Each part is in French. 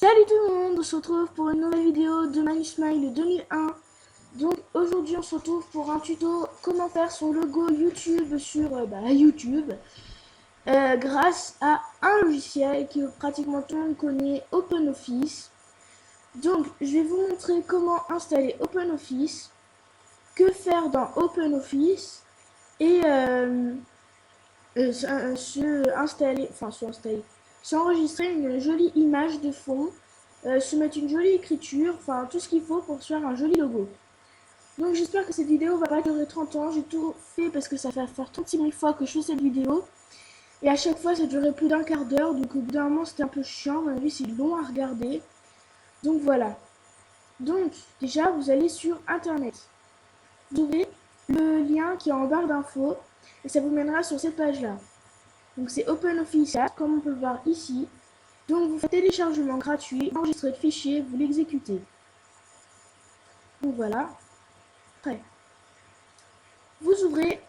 Salut tout le monde, on se retrouve pour une nouvelle vidéo de ManySmile 2001. Donc aujourd'hui on se retrouve pour un tuto comment faire son logo YouTube sur YouTube grâce à un logiciel que pratiquement tout le monde connaît, OpenOffice. Donc je vais vous montrer comment installer OpenOffice, que faire dans OpenOffice et s'enregistrer une jolie image de fond, se mettre une jolie écriture, enfin tout ce qu'il faut pour se faire un joli logo. Donc j'espère que cette vidéo va pas durer 30 ans, j'ai tout fait parce que ça va faire 36 000 fois que je fais cette vidéo. Et à chaque fois ça durait plus d'un quart d'heure, donc au bout d'un moment c'était un peu chiant, à mon avis c'est long à regarder. Donc voilà. Donc déjà vous allez sur internet. Vous ouvrez le lien qui est en barre d'infos et ça vous mènera sur cette page là. Donc c'est OpenOffice, comme on peut le voir ici. Donc vous faites téléchargement gratuit, enregistrez le fichier, vous l'exécutez. Donc voilà. Après, vous ouvrez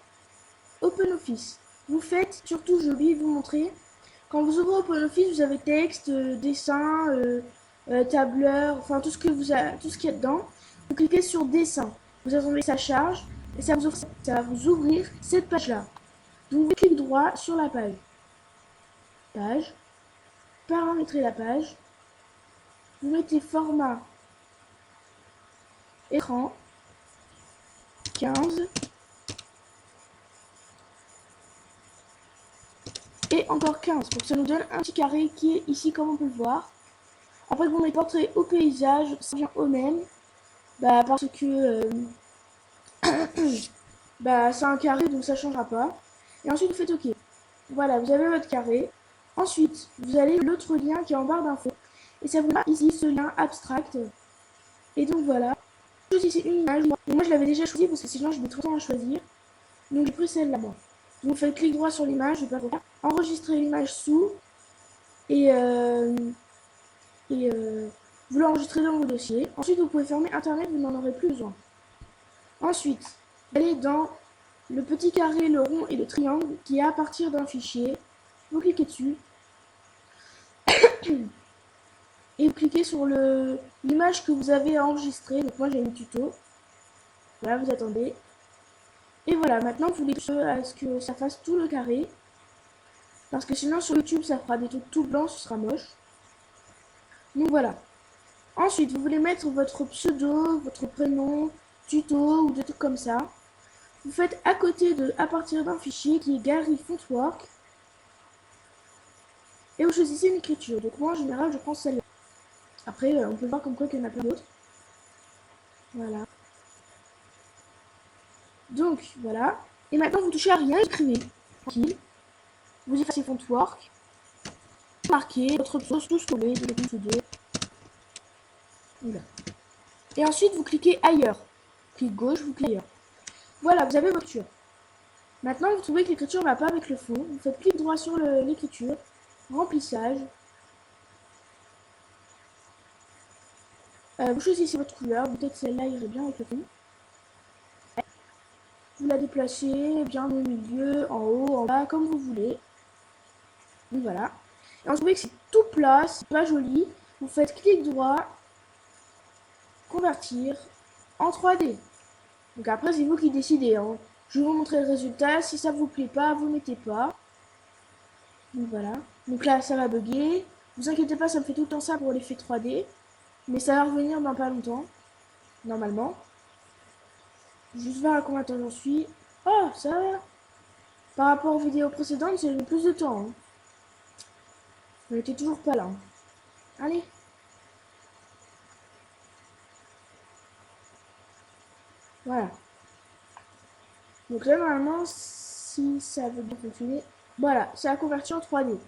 OpenOffice. Vous faites, surtout j'ai oublié de vous montrer, quand vous ouvrez OpenOffice, vous avez texte, dessin, tableur, enfin tout ce qu'il y a dedans. Vous cliquez sur dessin. Vous attendez que ça charge et ça va vous ouvrir cette page là. Donc vous cliquez droit sur la page. Paramétrer la page, vous mettez format écran 15 et encore 15 pour que ça nous donne un petit carré qui est ici comme on peut le voir. Après vous mettez portrait au paysage, ça vient au même parce que c'est un carré donc ça changera pas. Et ensuite vous faites OK. Voilà, vous avez votre carré. Ensuite vous allez l'autre lien qui est en barre d'infos et ça vous met ici ce lien abstract. Et donc voilà, choisissez une image. Moi je l'avais déjà choisi parce que sinon je mets trop de temps à choisir. Donc j'ai pris celle-là moi. Vous faites clic droit sur l'image, je vais pas faire. Enregistrer l'image sous et vous l'enregistrez dans vos dossiers. Ensuite vous pouvez fermer internet, vous n'en aurez plus besoin. Ensuite, vous allez dans le petit carré, le rond et le triangle qui est à partir d'un fichier. Vous cliquez dessus. Et vous cliquez sur l'image que vous avez enregistrée. Donc moi j'ai une tuto. Voilà, vous attendez. Et voilà, maintenant vous voulez à ce que ça fasse tout le carré. Parce que sinon sur YouTube ça fera des trucs tout blancs, ce sera moche. Donc voilà. Ensuite, vous voulez mettre votre pseudo, votre prénom, tuto ou des trucs comme ça. Vous faites à partir d'un fichier qui est Gary Fontwork. Et vous choisissez une écriture. Donc moi en général je prends celle-là. Après on peut voir comme quoi qu'il y en a plein d'autres. Voilà. Donc voilà. Et maintenant vous touchez à rien, écrivez. Tranquille. Vous effacez Fontwork. Marquez votre pseudo, tout ce que vous voulez, de pseudo. Voilà. Et ensuite vous cliquez ailleurs. Clic gauche, vous cliquez ailleurs. Voilà, vous avez votre écriture. Maintenant vous trouvez que l'écriture ne va pas avec le fond. Vous faites clic droit sur l'écriture. Remplissage. Vous choisissez votre couleur. Peut-être celle-là irait bien avec le fond. Vous la déplacez bien au milieu, en haut, en bas, comme vous voulez. Donc voilà. Et on trouve que c'est tout plat, c'est pas joli. Vous faites clic droit, convertir en 3D. Donc après c'est vous qui décidez. Hein. Je vais vous montrer le résultat. Si ça vous plaît pas, vous mettez pas. Donc voilà. Donc là ça va bugger. Vous inquiétez pas, ça me fait tout le temps ça pour l'effet 3D. Mais ça va revenir dans pas longtemps. Normalement. Juste voir à combien de temps j'en suis. Oh, ça va. Par rapport aux vidéos précédentes, j'ai mis plus de temps. Hein. On était toujours pas là. Allez. Voilà. Donc là, normalement, si ça veut bien fonctionner, voilà, ça a converti en 3D.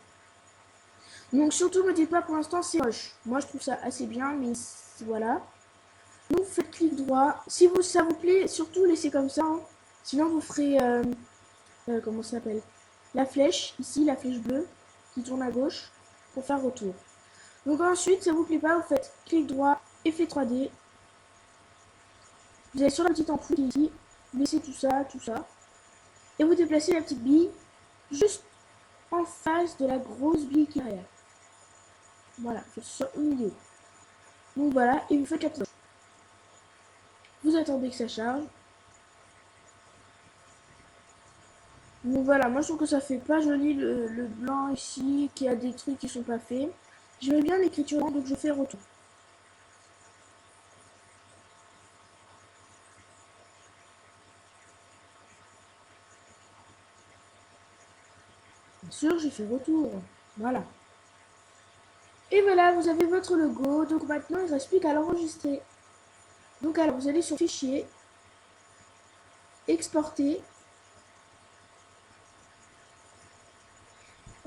Donc surtout, ne me dites pas pour l'instant c'est moche. Moi, je trouve ça assez bien, mais voilà. Donc, vous faites clic droit. Si ça vous plaît, surtout laissez comme ça. Hein. Sinon, vous ferez, comment ça s'appelle? La flèche, ici, la flèche bleue, qui tourne à gauche, pour faire retour. Donc ensuite, ça vous plaît pas, vous faites clic droit, effet 3D. Vous allez sur la petite ampoule qui est ici, vous laissez tout ça. Et vous déplacez la petite bille juste en face de la grosse bille qui est derrière. Voilà, je sur une vidéo. Donc voilà, et vous faites la cloche. Vous attendez que ça charge. Donc voilà, moi je trouve que ça fait pas joli le blanc ici, qu'il y a des trucs qui sont pas faits. J'aimais bien l'écriture, donc je fais retour. Bien sûr, j'ai fait retour. Voilà. Et voilà, vous avez votre logo. Donc maintenant, il ne reste plus qu'à l'enregistrer. Donc alors, vous allez sur Fichier, Exporter.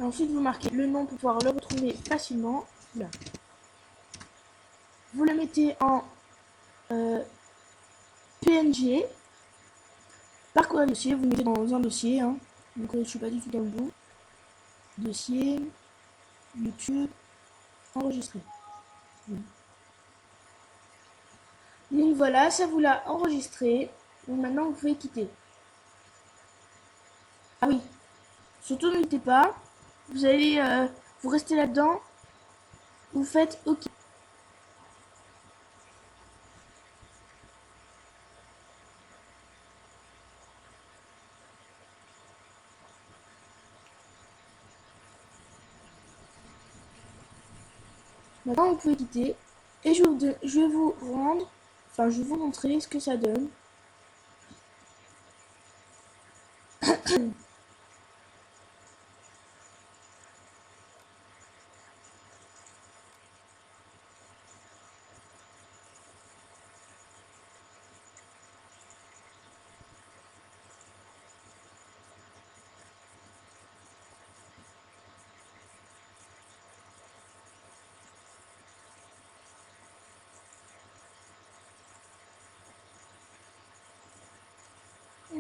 Ensuite, vous marquez le nom pour pouvoir le retrouver facilement. Là. Vous le mettez en PNG. Parcourir le dossier, vous le mettez dans un dossier. Hein. Donc je ne suis pas du tout dans le bout. Dossier, YouTube, enregistrer. Donc voilà, ça vous l'a enregistré. Donc maintenant, vous pouvez quitter. Ah oui, surtout n'hésitez pas. Vous allez, vous restez là-dedans. Vous faites OK. Maintenant, vous pouvez quitter. Et je vais vous rendre, enfin, je vais vous montrer ce que ça donne.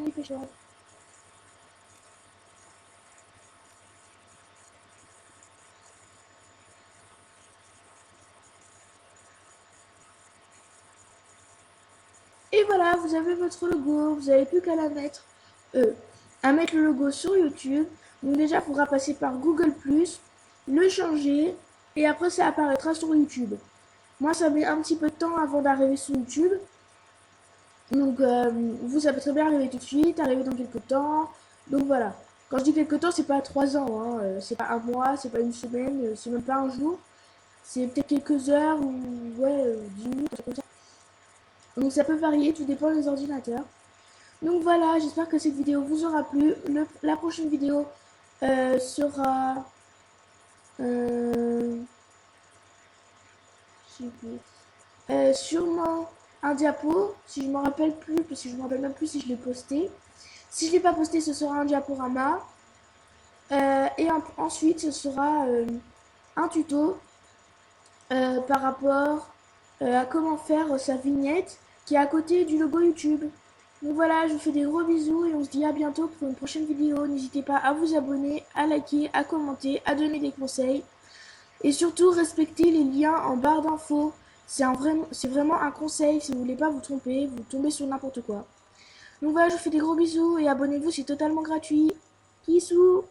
Il fait chaud. Et voilà, vous avez votre logo. Vous n'avez plus qu'à la mettre, à mettre le logo sur YouTube. Donc déjà, il faudra passer par Google+, le changer, et après ça apparaîtra sur YouTube. Moi, ça met un petit peu de temps avant d'arriver sur YouTube. Donc, vous, ça peut très bien arriver tout de suite, arriver dans quelques temps. Donc voilà. Quand je dis quelques temps, c'est pas 3 ans, hein. C'est pas un mois, c'est pas une semaine, c'est même pas un jour. C'est peut-être quelques heures ou ouais, 10 minutes, comme ça. Donc ça peut varier, tout dépend des ordinateurs. Donc voilà, j'espère que cette vidéo vous aura plu. La prochaine vidéo sera... Euh, sûrement un diapo, si je me rappelle plus, parce que je me rappelle même plus si je l'ai posté. Si je l'ai pas posté, ce sera un diaporama. Ensuite, ce sera un tuto par rapport à comment faire sa vignette qui est à côté du logo YouTube. Donc voilà, je vous fais des gros bisous et on se dit à bientôt pour une prochaine vidéo. N'hésitez pas à vous abonner, à liker, à commenter, à donner des conseils. Et surtout, respectez les liens en barre d'infos. C'est vraiment un conseil si vous voulez pas vous tromper, vous tombez sur n'importe quoi. Donc voilà, je vous fais des gros bisous et abonnez-vous, c'est totalement gratuit. Bisous.